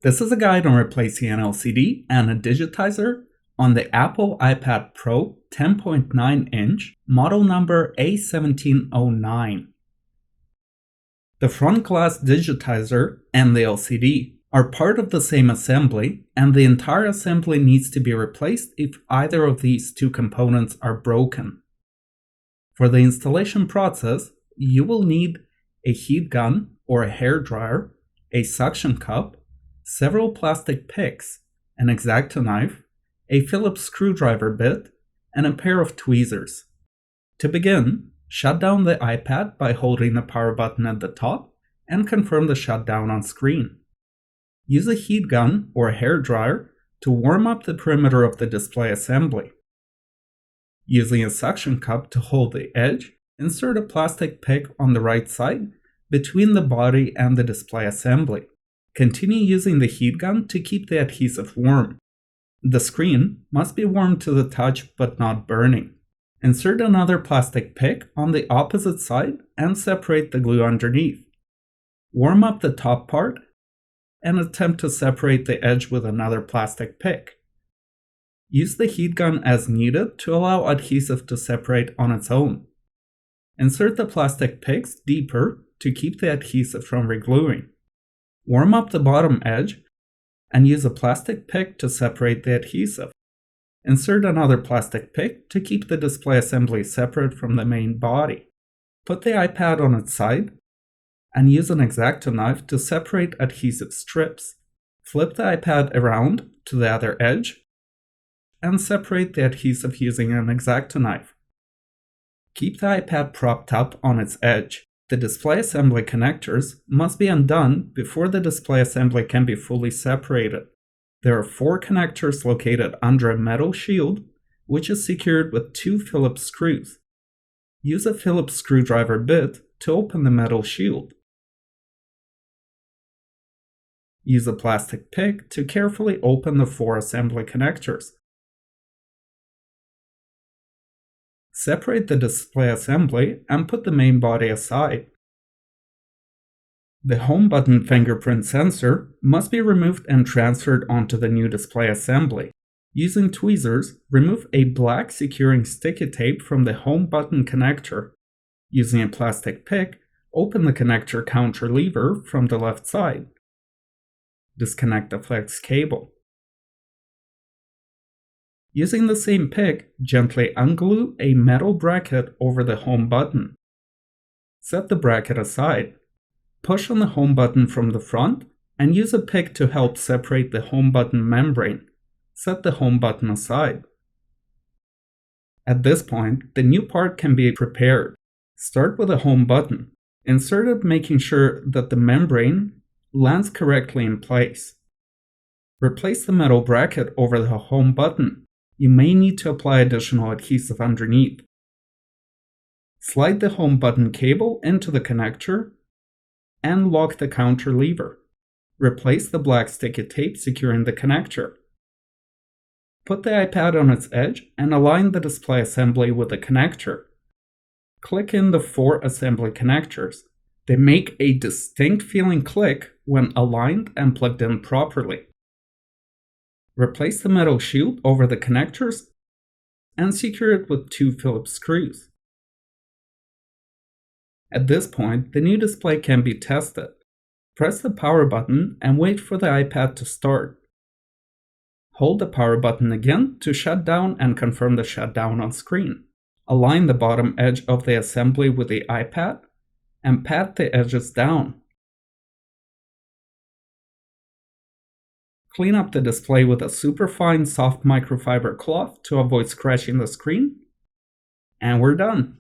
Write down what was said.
This is a guide on replacing an LCD and a digitizer on the Apple iPad Pro 10.9-inch, model number A1709. The front glass digitizer and the LCD are part of the same assembly, and the entire assembly needs to be replaced if either of these two components are broken. For the installation process, you will need a heat gun or a hair dryer, a suction cup, several plastic picks, an exacto knife, a Phillips screwdriver bit, and a pair of tweezers. To begin, shut down the iPad by holding the power button at the top and confirm the shutdown on screen. Use a heat gun or a hair dryer to warm up the perimeter of the display assembly. Using a suction cup to hold the edge, insert a plastic pick on the right side between the body and the display assembly. Continue using the heat gun to keep the adhesive warm. The screen must be warm to the touch but not burning. Insert another plastic pick on the opposite side and separate the glue underneath. Warm up the top part and attempt to separate the edge with another plastic pick. Use the heat gun as needed to allow adhesive to separate on its own. Insert the plastic picks deeper to keep the adhesive from regluing. Warm up the bottom edge and use a plastic pick to separate the adhesive. Insert another plastic pick to keep the display assembly separate from the main body. Put the iPad on its side and use an exacto knife to separate adhesive strips. Flip the iPad around to the other edge and separate the adhesive using an exacto knife. Keep the iPad propped up on its edge. The display assembly connectors must be undone before the display assembly can be fully separated. There are 4 connectors located under a metal shield, which is secured with 2 Phillips screws. Use a Phillips screwdriver bit to open the metal shield. Use a plastic pick to carefully open the 4 assembly connectors. Separate the display assembly and put the main body aside. The home button fingerprint sensor must be removed and transferred onto the new display assembly. Using tweezers, remove a black securing sticky tape from the home button connector. Using a plastic pick, open the connector counter lever from the left side. Disconnect the flex cable. Using the same pick, gently unglue a metal bracket over the home button. Set the bracket aside. Push on the home button from the front and use a pick to help separate the home button membrane. Set the home button aside. At this point, the new part can be prepared. Start with the home button. Insert it, making sure that the membrane lands correctly in place. Replace the metal bracket over the home button. You may need to apply additional adhesive underneath. Slide the home button cable into the connector and lock the counter lever. Replace the black sticky tape securing the connector. Put the iPad on its edge and align the display assembly with the connector. Click in the 4 assembly connectors. They make a distinct feeling click when aligned and plugged in properly. Replace the metal shield over the connectors and secure it with 2 Phillips screws. At this point, the new display can be tested. Press the power button and wait for the iPad to start. Hold the power button again to shut down and confirm the shutdown on screen. Align the bottom edge of the assembly with the iPad and pat the edges down. Clean up the display with a superfine soft microfiber cloth to avoid scratching the screen. And we're done.